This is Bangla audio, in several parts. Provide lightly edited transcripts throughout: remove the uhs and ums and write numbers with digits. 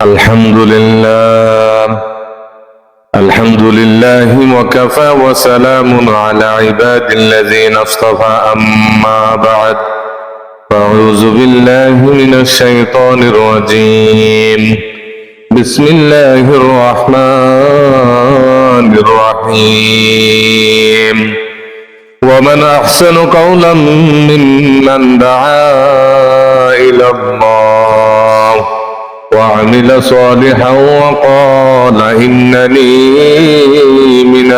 الحمد لله وكفى وسلام على عباد الذين اصطفى أما بعد فأعوذ بالله من الشيطان الرجيم بسم الله الرحمن الرحيم ومن أحسن قولا ممن دعا إلى الله وعمل صالحا وقال إنني من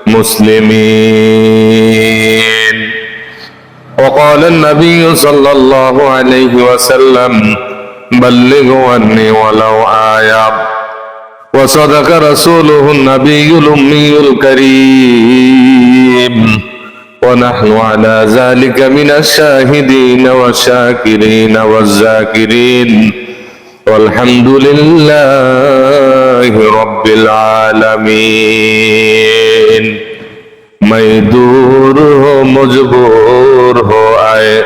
المسلمين وقال النبي صلى الله عليه وسلم بلغوا عني ولو آية وصدق رسوله النبي الأمي الكريم ونحن على ذلك من الشاهدين والشاكرين والذاكرين والحمد لله رب العالمين मैं दूर हो मजबूर हो आए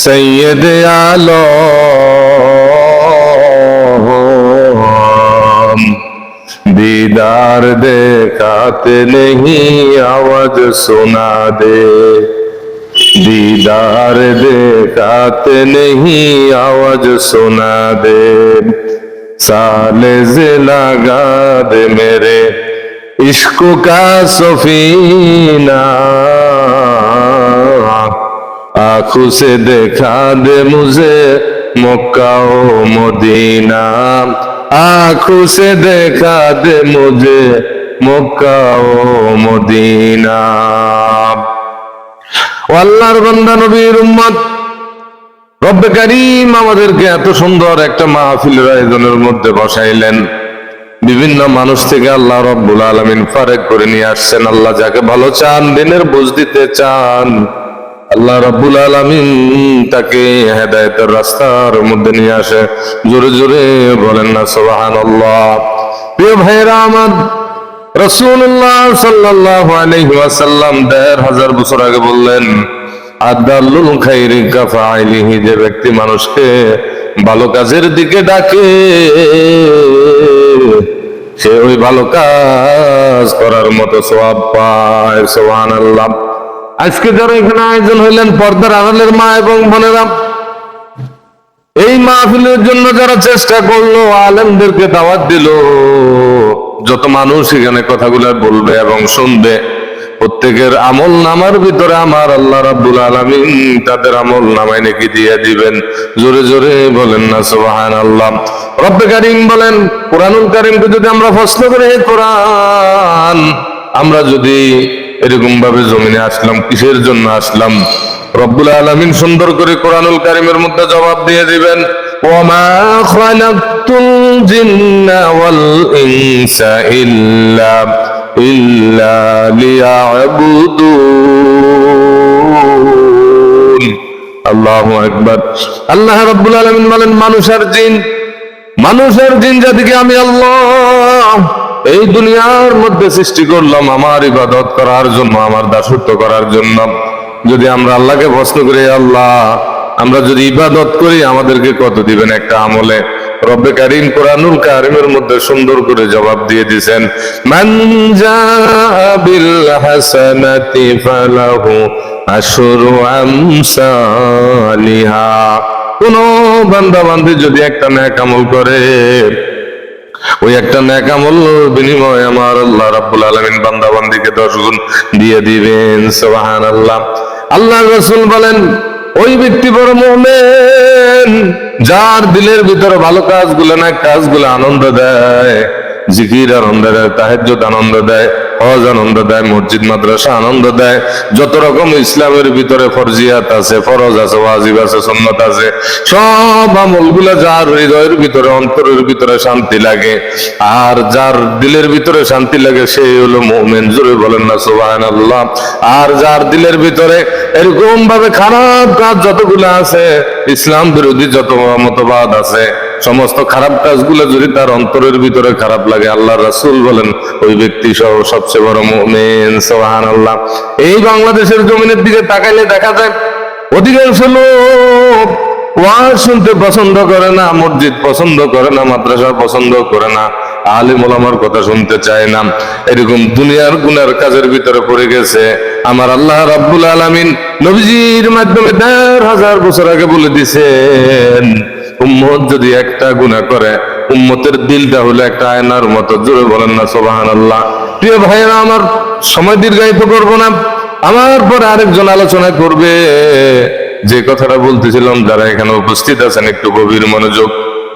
सैयद आलम दीदार देखाते नहीं आवाज सुना दे दीदार देखाते नहीं आवाज सुना दे साले से लगा दे मेरे इश्क का सफीना आंखों से देखा दे मुझे मक्का ओ मदीना आंखों से देखा दे मुझे मक्का ओ मदीना আল্লাহর বান্দা নবীর উম্মত রব্বে কারীম আমাদেরকে এত সুন্দর একটা মাহফিলের আয়োজনের মধ্যে বসাইলেন। বিভিন্ন মানুষ থেকে আল্লাহ রব্বুল আলামিন ফারেক করে নিয়ে আসছেন। আল্লাহ যাকে ভালো চান, দিনের বুঝ দিতে চান, আল্লাহ রব্বুল আলামিন তাকে হেদায়েতের রাস্তার মধ্যে নিয়ে আসে। জোরে জোরে বলেন না সুবহানাল্লাহ। প্রিয় ভাইরা আমার, রাসূলুল্লাহ সাল্লাল্লাহু আলাইহি ওয়াসাল্লাম ১৫০০ বছর আগে বললেন, আদাল্লুল খাইরি কাফাইলিহি, যে ব্যক্তি মানুষকে ভালো কাজের দিকে ডাকে সে ওই ভালো কাজ করার মতো সওয়াব পায়। সুবহানাল্লাহ। আজকে যারা এখানে আয়োজন হইলেন, পর্দার আড়ালের মা এবং বোনেরা, এই মাহফিলের জন্য যারা চেষ্টা করলো, আলেমদেরকে দাওয়াত দিল, যত মানুষ এখানে কথাগুলো বলবে এবং শুনবে, প্রত্যেকের আমল নামার ভিতরে আমার আল্লাহ রাব্বুল আলামিন তাদের আমল নামায় নেকি দিয়ে দিবেন। জোরে জোরে বলেন না সুবহানাল্লাহ। রব্বে কারীম বলেন, কোরআনুল কারীমকে যদি আমরা প্রশ্ন করি, হে কোরআন, আমরা যদি এরকম ভাবে জমিনে আসলাম, কিসের জন্য আসলাম? রব্বুল আলামিন সুন্দর করে কোরআনুল কারীমের মধ্যে জবাব দিয়ে দিবেন, ওয়ামা খালাকতুল জিন্না ওয়াল ইনসা ইল্লা লিয়াবুদুন। আল্লাহু আকবার। আল্লাহ রাব্বুল আলামিন বলেন, মানুষ আর জিন জাতিকে আমি আল্লাহ এই দুনিয়ার মধ্যে সৃষ্টি করলাম আমার ইবাদত করার জন্য, আমার দাসত্ব করার জন্য। যদি আমরা আল্লাহকে প্রশ্ন করি, আল্লাহ আমরা যদি ইবাদত করি আমাদেরকে কত দিবেন একটা আমলে? রব্বে কারীম কোরআনুল কারীমের মধ্যে সুন্দর করে জবাব দিয়ে দিয়েছেন, মান জাআ বিল হাসানাতি ফালাহু আশরু আমসালিহা। কোন বান্দা বান্দি যদি একটা নেক আমল করে, ওই একটা নেক আমল বিনিময়ে আমার আল্লাহ রাব্বুল আলামিন বান্দা বান্দিকে 10 গুণ দিয়ে দিবেন। সুবহানাল্লাহ। আল্লাহর রাসূল বলেন, ওই ব্যক্তি বড় মুমিন যার দিলের ভিতরে ভালো কাজগুলো, না কাজগুলো আনন্দ দেয়, জিকির আনন্দ দেয়, তাহাজ্জুদ আনন্দ দেয়, হজ আনন্দ দেয়, মসজিদ মাদ্রাসা আনন্দ দেয়, যত রকম ইসলামের ভিতরে ফরজিয়াত আছে, ফরজ আছে, ওয়াজিব আছে, সুন্নাত আছে, সব আমলগুলো যার হৃদয়ের ভিতরে, অন্তরের ভিতরে শান্তি লাগে, আর যার দিলের ভিতরে শান্তি লাগে, সেই হলো মুমিন। জোরে বলেন না সুবহানাল্লাহ। আর যার দিলের ভিতরে এরকম ভাবে খারাপ কাজ যতগুলো আছে, ইসলাম বিরোধী যত মতবাদ আছে, সমস্ত খারাপ কাজগুলো যদি তার অন্তরের ভিতরে খারাপ লাগে, আল্লাহর রাসূল বলেন ওই ব্যক্তি সবচেয়ে বড় মুমিন। সুবহানাল্লাহ। এই বাংলাদেশের জমিনের দিকে তাকাইলে দেখা যায় অধিকাংশ লোক ওয়াজ শুনতে পছন্দ করে না, মসজিদ পছন্দ করে না, মাদ্রাসা পছন্দ করে না, আলেম ওলামার কথা শুনতে চায় না, এরকম দুনিয়ার গুনার কাজের ভিতরে পড়ে গেছে। আমার আল্লাহ রাব্বুল আলামিন নবীজির মাধ্যমে ১৫০০ বছর আগে বলে দিছেন, উম্মত যদি একটা গুনাহ করে, উম্মতের দিলটা হলো একটা আয়নার মতো। জোরে বলেন না সুবহানাল্লাহ। প্রিয় ভাইরা আমার, সময় দীর্ঘায়িত করব না, আমার পর আরেকজন আলোচনা করবে। যে কথাটা বলতেছিলাম, যারা এখানে উপস্থিত আছেন একটু গভীর মনোযোগ।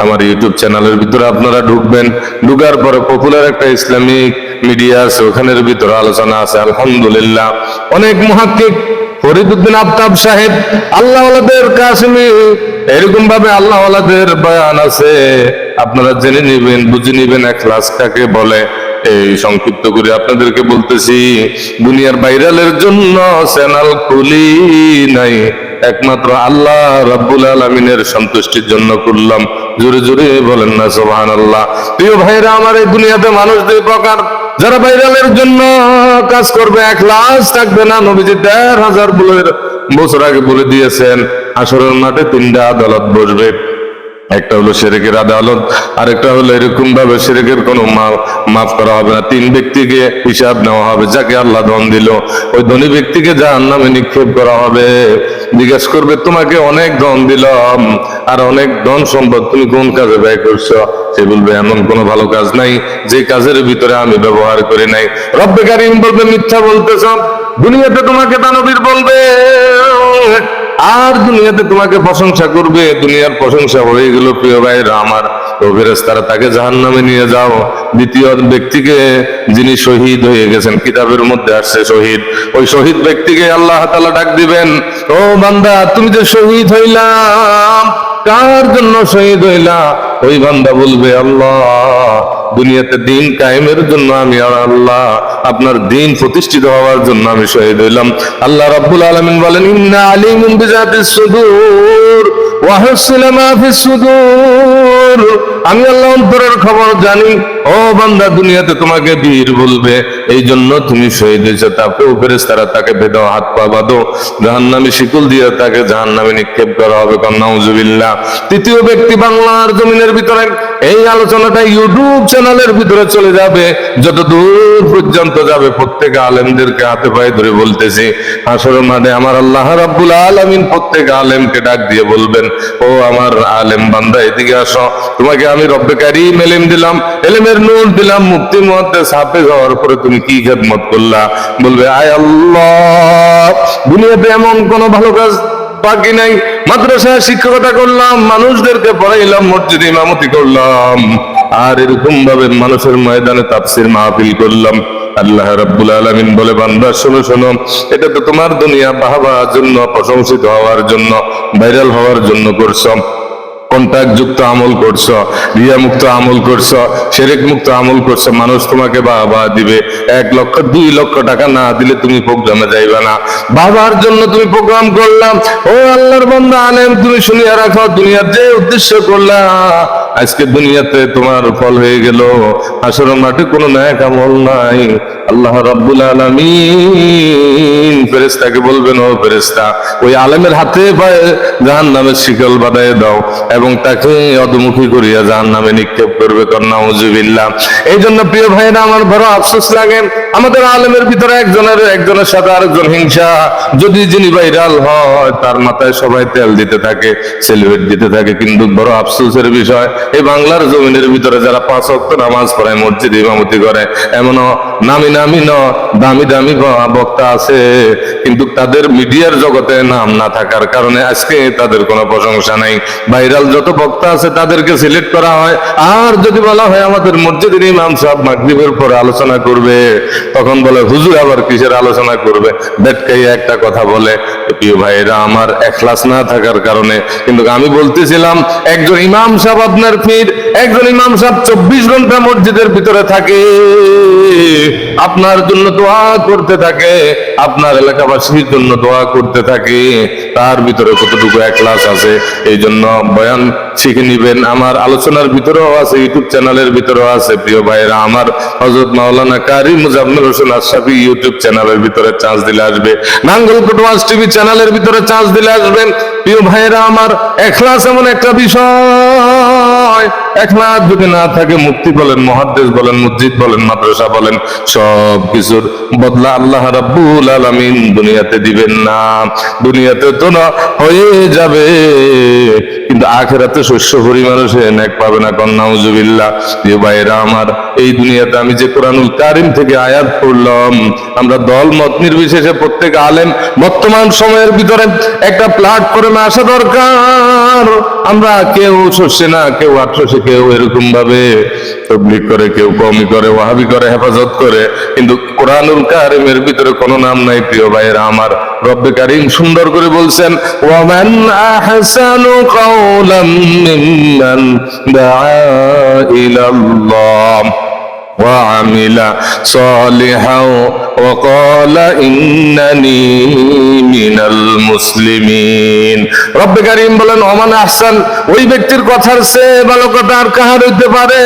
আমার ইউটিউব চ্যানেলের ভিতরে আপনারা ঢুকবেন, ঢুকার পরে পপুলার একটা ইসলামিক মিডিয়া আছে, ওখানের ভিতরে আলোচনা আছে। আলহামদুলিল্লাহ, অনেক মুহাক্কিক, ফরিদউদ্দিন আফতাব সাহেব, আল্লাহওয়ালাদের কাসেমি, এরকম ভাবে আল্লাহওয়ালাদের বয়ান আছে। আপনারা জেনে নিবেন, বুঝে নিবেন ইখলাস কাকে বলে। এই সংক্ষিপ্ত করে আপনাদেরকে বলতেছি, দুনিয়ার ভাইরালের জন্য চ্যানেল খুলি নাই, একমাত্র আল্লাহ রাব্বুল আলামিনের সন্তুষ্টির জন্য করলাম। জোরে জোরে বলেন না সুবহানাল্লাহ। প্রিয় ভাইরা আমার, এই দুনিয়াতে মানুষ দুই প্রকার, যারা ভাইরালের জন্য কাজ করবে, ইখলাস থাকবে না। নবীজি ১৫০০ বছর আগে বলে দিয়েছেন, হাশরের মাঠে ৩টা আদালত বসবে। একটা হলো শিরকের আদালত, আরেকটা হলো এরকম ভাবে শিরকের কোনো মাফ করা হবে না। ৩ ব্যক্তিকে হিসাব নেওয়া হবে। যাকে আল্লাহ ধন দিল, ওই ধনী ব্যক্তিকে জাহান্নামে নিক্ষেপ করা হবে। জিজ্ঞেস করবে, তোমাকে অনেক ধন দিলাম আর অনেক ধন সম্পদ, তুমি কোন কাজে ব্যয় করছো? সে বলবে, এমন কোনো ভালো কাজ নাই যে কাজের ভিতরে আমি ব্যবহার করি নাই। রব্বে কারীম বলবে, মিথ্যা বলতেছ। দুনিয়াতে তোমাকে দানবীর বলবে, আর দুনিয়াতে তোমাকে প্রশংসা করবে। দুনিয়ার প্রশংসা হয়ে গেল। প্রিয় ভাইরা আমার, তো ফেরেশতারা তাকে জাহান্নামে নিয়ে যাও। দ্বিতীয় ব্যক্তিকে, যিনি শহীদ হয়ে গেছেন, কিতাবের মধ্যে আসছে শহীদ, ওই শহীদ ব্যক্তিকে আল্লাহ তাআলা ডাক দিবেন, ও বান্দা, তুমি যে শহীদ হইলাম, কার জন্য শহীদ হইলা? ওই বান্দা বলবে, আল্লাহ, দুনিয়াতে দিন কায়েমের জন্য আমি, আল্লাহ আপনার দিন প্রতিষ্ঠিত হওয়ার জন্য আমি শহীদ হইলাম। আল্লাহ রাব্বুল আলামিন বলেন, ইন্না আলিমুন বিযাতিস সুদূর ওয়া হাসিলা মা ফিস সুদূর। আমি আল্লাহ অন্তরের খবর জানি। ও বান্দা, দুনিয়াতে তোমাকে বীর বলবে, এই জন্য তুমি শহীদ হয়েছো। তারপরে ফেরেশতারা তাকে বেঁধে হাত পা বাঁধো, জাহান্নামে শিকল দিয়ে তাকে জাহান্নামে নিক্ষেপ করা হবে। নাউজুবিল্লাহ। তৃতীয় ব্যক্তি বাংলার জমিনের ভিতরে, এই আলোচনাটা ইউটিউব চ্যানেলের ভিতরে চলে যাবে, যত দূর পর্যন্ত যাবে। প্রত্যেক আলেমদেরকে হাতে পায়ে ধরে বলতেছি, হাশরের মাঠে আমার আল্লাহ রাব্বুল আলামিন প্রত্যেক আলেমকে ডাক দিয়ে বলবেন, ও আমার আলেম বান্দা, এদিকে আসো। তোমাকে আমি রব্বে কারীম এলেম দিলাম, এলেমের নূর দিলাম, মুফতি মুহাদ্দিস হাফেজ হওয়ার পরে তুমি কি খেদমত করলা? বলবে, আয় আল্লাহ, দুনিয়াতে এমন কোন ভালো কাজ বাকি নাই। মাদ্রাসায় শিক্ষকতা করলাম, মানুষদেরকে পড়াইলাম, মসজিদে ইমামতি করলাম, আর এরকম ভাবে মানুষের ময়দানে তাফসীর মাহফিল করলাম। আল্লাহ রাব্বুল আলামিন বলে, বান্দা শোনো শোনো, এটা তো তোমার দুনিয়া বাহবার জন্য, প্রশংসিত হওয়ার জন্য, ভাইরাল হওয়ার জন্য করছো। কন্টাক্ট যুক্ত আমল করছো, রিয়া মুক্ত আমল করছো, শিরক মুক্ত আমল করছো, মানুষ তোমাকে বাবা দিবে। 1 লক্ষ 2 লক্ষ টাকা না দিলে তুমি প্রোগ্রামে যাইবা না। বাবার জন্য তুমি প্রোগ্রাম করলাম। ও আল্লাহর বান্দা আলেম, তুমি শুনিয়া রাখো, দুনিয়ার যে উদ্দেশ্য করলা, আজকে দুনিয়াতে তোমার ফল হয়ে গেল। হাশরের মাঠে কোনো নেক আমল নাই। আল্লাহ রাব্বুল আলামিন ফেরেশতাকে বলবেন, ও ফেরেশতা, ওই আলেমের হাতে পায়ে জাহান্নামের শিকল বাঁধায় দাও এবং তাকে অধমুখী করিয়া জাহান্নামে নিক্ষেপ করবে। নাউজুবিল্লাহ। এই জন্য প্রিয় ভাইরা আমার, বড় আফসোস লাগে, আমাদের আলেমের ভিতরে একজনের সাথে আরেকজন হিংসা। যদি যিনি ভাইরাল হয়, তার মাথায় সবাই তেল দিতে থাকে, সেলিব্রেট দিতে থাকে। কিন্তু বড় আফসোসের বিষয়, এই বাংলার জমিনের ভিতরে যারা 5 ওয়াক্ত নামাজ পড়ে, মসজিদে ইমামতি করে, এমনও দামি দামি বক্তা আছে, কিন্তু তাদের মিডিয়ার জগতে নাম না থাকার কারণে আজকে তাদের কোনো প্রশংসা নাই। ভাইরাল যত বক্তা আছে তাদেরকে সিলেক্ট করা হয়, আর যদি বলা হয় আমাদের মসজিদের ইমাম সাহেব মাগরিবের পরে আলোচনা করবে, তখন বলে, হুজুর আবার কিসের আলোচনা করবে? বেটকাই একটা কথা বলে। প্রিয় ভাইরা আমার, ইখলাস না থাকার কারণে। কিন্তু আমি বলতেছিলাম, একজন ইমাম সাহেব আপনার পীর, একজন ইমাম সাহেব 24 ঘন্টা মসজিদের ভিতরে থাকে, আপনার জন্য দোয়া করতে থাকে, আপনার এলাকাবাসীর জন্য দোয়া করতে থাকে, তার ভিতরে কতটুকু ইখলাস আছে এই জন্য বয়ান শিখে নিবেন। আমার আলোচনার ভিতরেও আছে, ইউটিউব চ্যানেলের ভিতরেও আছে। প্রিয় ভাইরা আমার, হযরত মাওলানা কারি মুজাম্মিল হোসেন আশরাফি ইউটিউব চ্যানেলের ভিতরে চান্স দিলে আসবে, নাঙ্গলকোট ওয়াজ টিভি চ্যানেলের ভিতরে চান্স দিলে আসবেন। প্রিয় ভাইরা আমার, ইখলাস এমন একটা বিষয়, ইখলাস যদি না থাকে, মুফতি বলেন, মুহাদ্দিস বলেন, মসজিদ বলেন, মাদ্রাসা বলেন, সব কিছুর বদলা আল্লাহ রাব্বুল আলামিন দুনিয়াতে দিবেন না। দুনিয়াতে তো না হয়ে যাবে, কিন্তু আখিরাতে শস্য পরিমাণে সে নেক পাবে না। নাউজুবিল্লাহ। প্রিয় ভাইরা আমার, এই দুনিয়াতে আমি যে কোরআনুল কারীম থেকে আয়াত পড়লাম, আমরা দল মত নির্বিশেষে প্রত্যেক আলেম বর্তমান সময়ের ভিতরে একটা প্ল্যাটফর্মে আসা দরকার। আমরা কেউ শস্যে না, কেউ 800, কেউ এরকম ভাবে তাবলীগ করে, কেউ কওমি করে, ওয়াহাবি করে, হেফাজত করে, কিন্তু কোরআনুল কারীমের ভিতরে কোনো নাম নাই। প্রিয় ভাইরা আমার, রব্বে কারীম সুন্দর করে বলছেন, ওয়ামান আহসানু কাওলাম মিম্মান দাআ ইলাল্লাহ وعمل صالحا وقال إنني من المسلمين। রব্বে কারীম বলেন, ওমান আহসান, ওই ব্যক্তির কথার চেয়ে ভালো কথা আর কাহার হইতে পারে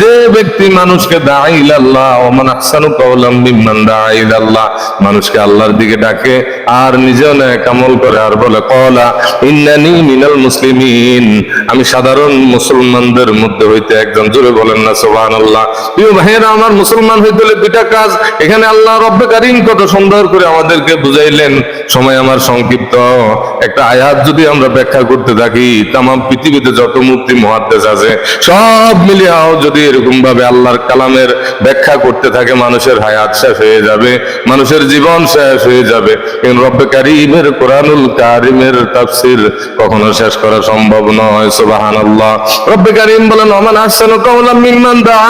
যে ব্যক্তি মানুষকে দাআ ইলাল্লাহ, ওমান আহসানু কাওলাম মিম্মান দাআ ইলাল্লাহ, মানুষকে আল্লাহর দিকে ডাকে আর নিজেও নেক আমল করে আর বলে ক্বালা ইন্নানি মিনাল মুসলিমিন, আমি সাধারণ মুসলমানদের মধ্যে হইতে একজন। জোরে বলেন না সুবহানাল্লাহ। প্রিয় ভাইয়েরা আমার, মুসলমান হইতে হলে দুইটা কাজ। এখানে আল্লাহ রব্বে কারীম কত সুন্দর করে আমাদেরকে বুঝাইলেন। সময় আমার সংক্ষিপ্ত, একটা আয়াত যদি আমরা ব্যাখ্যা করতে থাকি, তাম পৃথিবীতে যত মুফতি মুহাদ্দিস আছে সব মিলিয়াও যদি এরকম ভাবে আল্লাহর কালামের ব্যাখ্যা করতে থাকে, মানুষের হায়াত শেষ হয়ে যাবে, মানুষের জীবন শেষ হয়ে যাবে। কিন্তু রব্বে কারীমের কোরআনুল কারীমের তাফসীর কখনো শেষ করা সম্ভব নয়। সুবহানাল্লাহ। রব্বে কারীম বলেন, ওমান আহসানু কাওলাম মিম্মান দাআ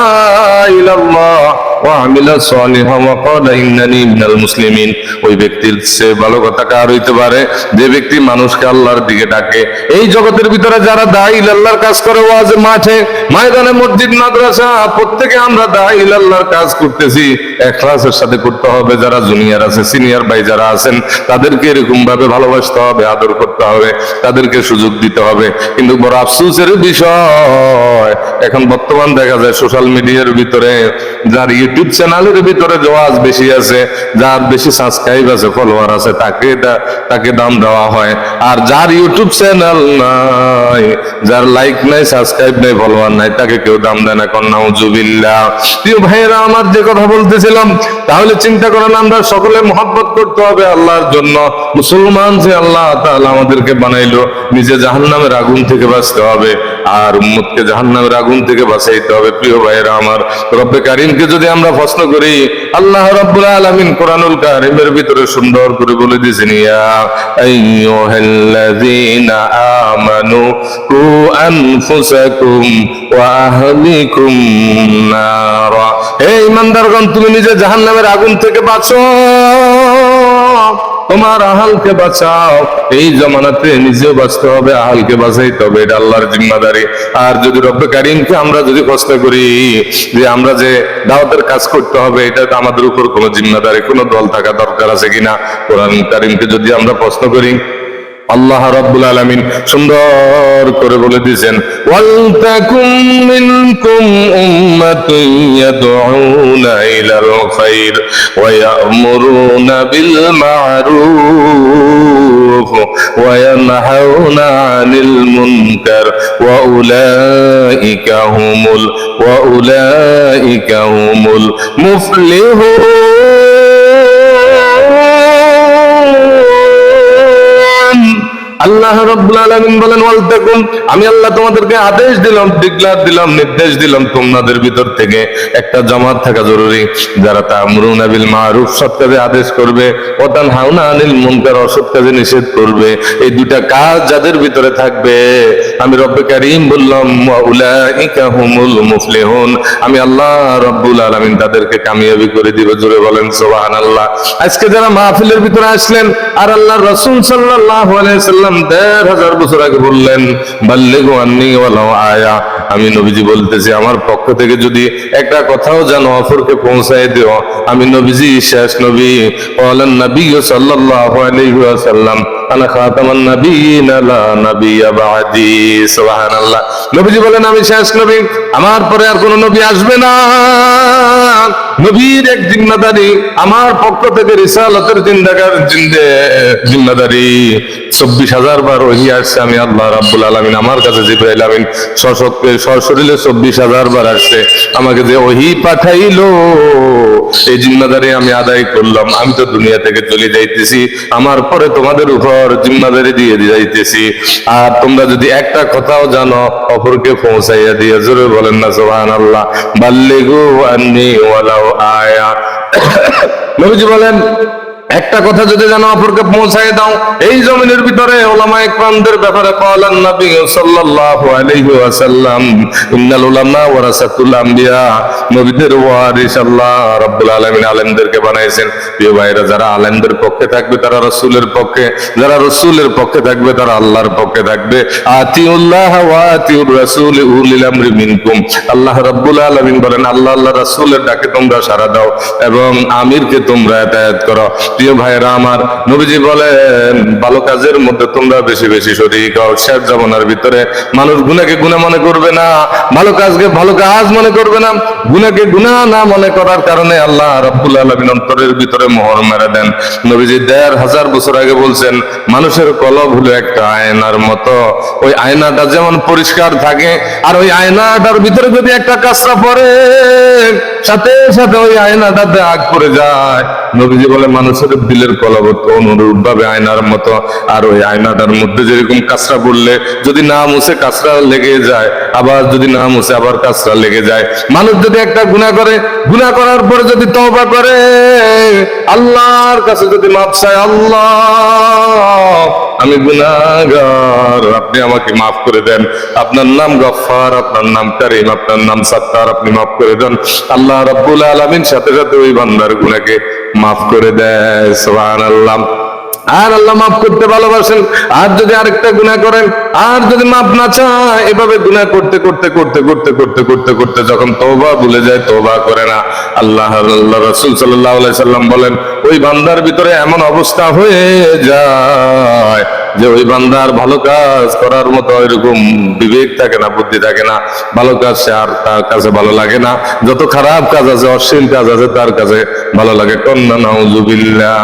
ইলাল্লাহ ওয়া আমিলা সালিহান ওয়া ক্বালা ইন্নানি মিনাল মুসলিমিন। ওই ব্যক্তির চেয়ে ভালো কথা কার হইতে পারে যে ব্যক্তি মানুষকে আল্লাহর দিকে ডাকে। এই জগতের ভিতরে যারা দাঈ ইলাল্লাহর কাজ করে, ওয়াজে মাঠে, ময়দানে, মসজিদ, মাদ্রাসা, প্রত্যেকে আমরা দাঈ ইলাল্লাহর কাজ করতেছি, ইখলাসের সাথে করতে হবে। যারা জুনিয়র আছে, সিনিয়র ভাই যারা আছেন, তাদেরকে এরকম ভাবে ভালোবাসতে হবে, আদর করতে হবে, তাদেরকে সুযোগ দিতে হবে। কিন্তু বড় আফসোসের বিষয়, এখন বর্তমান দেখা যায় সোশ্যাল মিডিয়ার ভিতরে যার ইউটিউব চ্যানেলের ভিতরে ওয়াজ বেশি আছে, যার বেশি সাবস্ক্রাইব আছে, ফলোয়ার আছে, তাকে দাম দেওয়া হয়। আর যার ইউটিউব চ্যানেল নাই, যার লাইক নাই, সাবস্ক্রাইব নাই, ফলোয়ার নাই, তাকে কেউ দাম দেয় না। নাউজুবিল্লাহ। প্রিয় ভাইয়েরা আমার, যে কথা বলতেছিলাম, তাহলে চিন্তা করেন, আমরা সকলে মহব্বত করতে হবে আল্লাহর জন্য। মুসলমান যে আল্লাহ তাআলা আমাদেরকে বানাইলো, নিজে জাহান্নামের আগুন থেকে বাঁচতে হবে আর উম্মতকে জাহান্নামের আগুন থেকে বাঁচাইতে হবে। প্রিয় ভাইয়েরা আমার, রব্বে কারীমকে যদি আমরা প্রশ্ন করি, আল্লাহ রাব্বুল আলামিন কোরআনুল কারীমের ভিতরে সুন্দর করে বলে দিয়েছেন, ইয়া আইয়ুহাল্লাযীনা আমানু কু আনফুসাকুম ওয়া আহলিকুম নারা। হে ঈমানদারগণ, তুমি নিজে জাহান্নামের আগুন থেকে বাঁচো, তোমার আহালকে বাঁচাও। এই জমানাতে নিজেও বাঁচতে হবে, আহালকে বাঁচাইতে হবে, এটা আল্লাহর জিম্মাদারি। আর যদি রব্বে কারীমকে আমরা যদি প্রশ্ন করি যে আমরা যে দাওয়াতের কাজ করতে হবে, এটা আমাদের উপর কোনো জিম্মাদারি, কোনো দল থাকা দরকার আছে কিনা, কোরআন কারীমকে যদি আমরা প্রশ্ন করি, আল্লাহ রাব্বুল আলামিন সুন্দর করে বলে দিয়েছেন, ওয়ালতাকুম মিনকুম উম্মাতুন ইয়াদউনা ইলাল খায়র ওয়া ইয়া'মুরুনা বিল মা'রুফ ওয়া ইয়ানহাউনা আনিল মুনকার ওয়া উলাইকা হুমুল মুফলিহুন। আল্লাহ রাব্বুল আলামিন বলেন, ওয়ালতাকুম, আমি আল্লাহ তোমাদেরকে আদেশ দিলাম, ডিক্লার দিলাম, নির্দেশ দিলাম, তোমাদের ভিতর থেকে একটা জামাত থাকা জরুরি, যারা তা'মুরুনা বিল মা'রুফ, সৎ কাজে আদেশ করবে, ওয়া তানহাউনা আনিল মুনকার, অসৎ কাজে নিষেধ করবে। এই দুইটা কাজ যাদের ভিতরে থাকবে, আমি রব্বে কারীম বললাম, ওয়া উলাইকা হুমুল মুফলিহুন, আমি আল্লাহ রাব্বুল আলামিন তাদেরকে কামিয়াবি করে দিব। জোরে বলেন সুবহানাল্লাহ। আজকে যারা মাহফিলের ভিতরে আসলেন, আর আল্লাহর রাসূল সাল্লাল্লাহু আলাইহি সাল্লাম ১৫০০ বছর আগে বললেন, বাল্লিগু আন্নী ওয়ালাউ আয়া, আমি নবীজি বলতেছি আমার পক্ষ থেকে যদি একটা কথাও যেন অপরকে পৌঁছায় দিও, আমি নবীজি শেষ নবী। বলেন নবী সাল্লাল্লাহু আলাইহি ওয়াসাল্লাম আনা খাতামান নাবিয়িন লা নাবিয়্যা বা'দি। সুবহানাল্লাহ। নবীজি বলেন আমি শেষ নবী, আমার পরে আর কোন নবী আসবে না। নবীর এক জিম্মাদারি, আমার পক্ষ থেকে রিসালাতের জিম্মাদারি। 24,000 বার ওহী আসছে, আমি আল্লাহ রাব্বুল আলামিন আমার কাছে জিবরাইল আমিন সশরীরে 24,000 বার আসছে। আমাকে যে ওহী পাঠাইলো এই জিম্মাদারি আমি আদায় করলাম। আমি তো দুনিয়া থেকে চলে যাইতেছি, আমার পরে তোমাদের উপর জিম্মাদারি দিয়ে যাইতেছি। আর তোমরা যদি একটা কথাও জানো অপরকে পৌঁছাইয়া দিয়ে, জোরে বলেন না সুবহানাল্লাহ। বাল্লিগু আন্নী ওয়ালাউ আয়া। নবীজি বলেন একটা কথা যদি জানো অপরকে পৌঁছায় দাও। এই জমিনের ভিতরে উলামায়ে কেরামদের ব্যাপারে ক্বালান নবী সাল্লাল্লাহু আলাইহি ওয়াসাল্লাম ইন্নাল উলামা ওয়ারাসাতুল আম্বিয়া। নবীদের ওয়ারিস আল্লাহ রাব্বুল আলামিন আলেমদেরকে বানাইছেন। প্রিয় ভাইরা, যারা আলেমদের পক্ষে থাকবে তারা রাসূলের পক্ষে, যারা রাসূলের পক্ষে থাকবে তারা আল্লাহর পক্ষে থাকবে। আতিউল্লাহ ওয়া আতিউর রাসূল উলিল আমরি মিনকুম। আল্লাহ রাব্বুল আলামিন বলেন আল্লাহ আল্লাহ রাসূলের ডাকে তোমরা সাড়া দাও এবং আমিরকে তোমরা ইতাআত করো। প্রিয় ভাইরা আমার, নবীজি বলেন ভালো কাজের মধ্যে তোমরা বেশি বেশি শরীক হও। শেষ জামানার ভিতরে মানুষ গুনাহকে গুনাহ মনে করবে না, ভালো কাজকে ভালো কাজ মনে করবে না। গুনাহকে গুনাহ না মনে করার কারণে আল্লাহ রাব্বুল আলামিন অন্তরের ভিতরে মোহর মেরে দেন। নবীজি 1500 বছর আগে বলছেন মানুষের কলব হলো একটা আয়নার মতো। ওই আয়নাটা যেমন পরিষ্কার থাকে, আর ওই আয়নাটার ভিতরে যদি একটা কাঁচরা পড়ে সাথে সাথে ওই আয়নাটাতে আগ পড়ে যায়। নবীজি বলে মানুষের দিলের কলব অনুরূপ ভাবে আয়নার মতো। আর ওই আয়নাটার মধ্যে যেরকম কাঁচরা পড়লে যদি না মুছে কাঁচরা লেগে যায়, আবার যদি না মুছে আবার কাঁচরা লেগে যায়। মানুষ যদি একটা গুনাহ করে, গুনাহ করার পরে যদি তওবা করে, আল্লাহর কাছে যদি মাফ চায়, আল্লাহ আমি গুনাহগার, আপনি আমাকে মাফ করে দেন। আপনার নাম গফফার, আপনার নাম কারীম, আপনার নাম সাত্তার, আপনি মাফ করে দেন। আল্লাহ রাব্বুল আলামিন সাথে সাথে ওই বান্দার গুনাহকে মাফ করে দেয়। সুবহানাল্লাহ। আর আল্লাহ মাফ করতে ভালোবাসেন। আর যদি আরেকটা গুনাহ করেন, আর যদি মাফ না চায়, এভাবে গুনাহ করতে করতে করতে করতে করতে করতে করতে যখন তওবা ভুলে যায়, তওবা করে না, আল্লাহ রাসূল সাল্লাল্লাহু আলাইহি সাল্লাম বলেন ওই বান্দার ভিতরে এমন অবস্থা হয়ে যায় যে ওই বান্দার ভালো কাজ করার মতো এরকম বিবেক থাকে না, বুদ্ধি থাকে না। ভালো কাজ সে আর তার কাছে ভালো লাগে না। যত খারাপ কাজ আছে, অশ্লীল কাজ আছে, তার কাছে ভালো লাগে। কন্না নাউযুবিল্লাহ।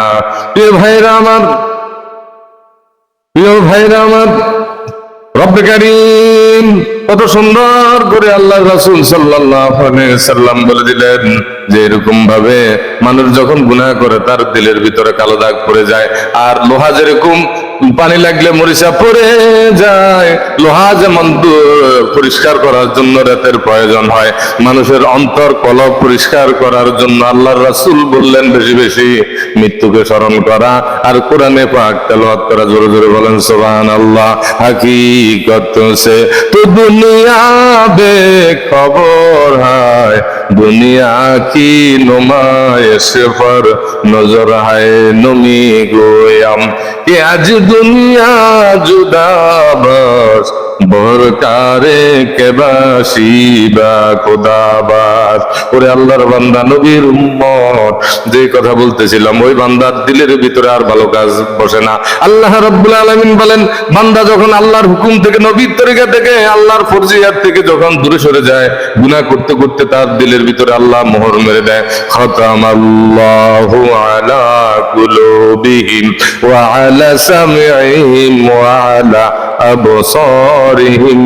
প্রিয় ভাইরা আমার, প্রিয় ভাইরা আমার, রব্বে কারীম কত সুন্দর করে আল্লাহ রাসূল সাল্লাল্লাহু আলাইহি সাল্লাম বলে দিলেন যে এরকম ভাবে মানুষ যখন গুনাহ করে তার দিলের ভিতরে কালো দাগ পড়ে যায়। আর লোহা যেরকম পানি লাগলে মরিচা পড়ে যায়, লোহা যেমন পরিষ্কার করার জন্য রেতের প্রয়োজন হয়, মানুষের অন্তর কলব পরিষ্কার করার জন্য আল্লাহর রাসূল বললেন বেশি বেশি মৃত্যুকে স্মরণ করা আর কোরআনে পাক তেলাওয়াত করা। জোরে জোরে বলেন সুবহানাল্লাহ। হাকিকত সে তো দুনিয়া বেখবর হয়, দুনিয়া কি নুমাইশ पर नजर है नमी गोयम कि आज दुनिया जुदा बस বরকারে কেবাসি বা খোদাবাদ। ওরে আল্লাহর বান্দা, নবীর উম্মত, যে কথা বলতেছিলাম ওই বান্দার দিলের ভিতরে আর ভালো কাজ বসে না। আল্লাহ রাব্বুল আলামিন বলেন বান্দা যখন আল্লাহর হুকুম থেকে, নবীর তরিকা থেকে, আল্লাহর ফরজিয়াত থেকে যখন দূরে সরে যায়, গুনাহ করতে করতে তার দিলের ভিতরে আল্লাহ মোহর মেরে দেয়। খাতামাল্লাহু আলা কুলুবিহিম ওয়া আলা সামঈহিম ওয়া আলা আবসারিহিম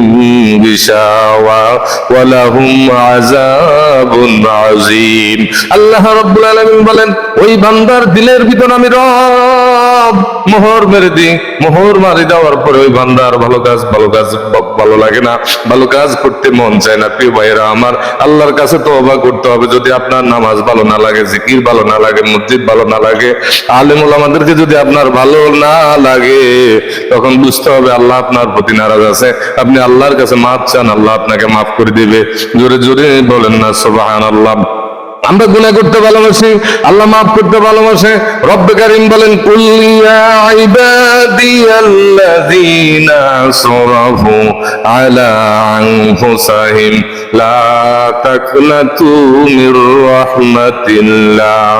গিশাওয়া ওয়া লাহুম আযাবুন আযীম। আল্লাহ রাব্বুল আলামিন বলেন ওই বান্দার দিলের ভিতর আমি রব মোহর মেরে দিই। মোহর মারি দেওয়ার পরে ওই বান্দার ভালো কাজ ভালো লাগে না, ভালো কাজ করতে মন চায় না। প্রিয় ভাইরা আমার, আল্লাহর কাছে তওবা করতে হবে। যদি আপনার নামাজ ভালো না লাগে, জিকির ভালো না লাগে, মসজিদ ভালো না লাগে, আলেম ওলামাদেরকে যদি আপনার ভালো না লাগে, তখন বুঝতে হবে আল্লাহ আপনার প্রতি নারাজ আছে। আপনি আল্লাহর কাছে মাফ চান, আল্লাহ আপনাকে মাফ করে দিবে। জোরে জোরে বলেন না সুবহানাল্লাহ। আমরা গুনাহ করতে ভালোবাসি, আল্লাহ মাফ করতে ভালোবাসে। রব্বে কারীম বলেন, কুল ইয়া ইবাদিয়াল্লাযীনা আসরাফু আলা আনফুসিহিম লা তাকনাতু মির রাহমাতিল্লাহ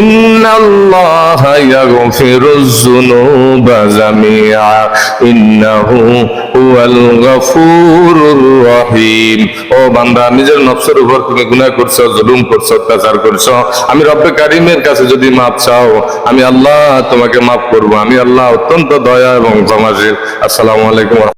ইন্নাল্লাহা ইয়াগফিরুয যুনুবা জামিআ ইন্নাহু হুয়াল গফুরুর রহিম। ও বান্দা, নিজের নফসের উপর তুমি গুনাহ করছো, জুলুম করছো, অত্যাচার করছো, আমি রব্বে কারীমের কাছে যদি মাফ চাও, আমি আল্লাহ তোমাকে মাফ করব। আমি আল্লাহ অত্যন্ত দয়া এবং ক্ষমাশীল। আসসালামু আলাইকুম।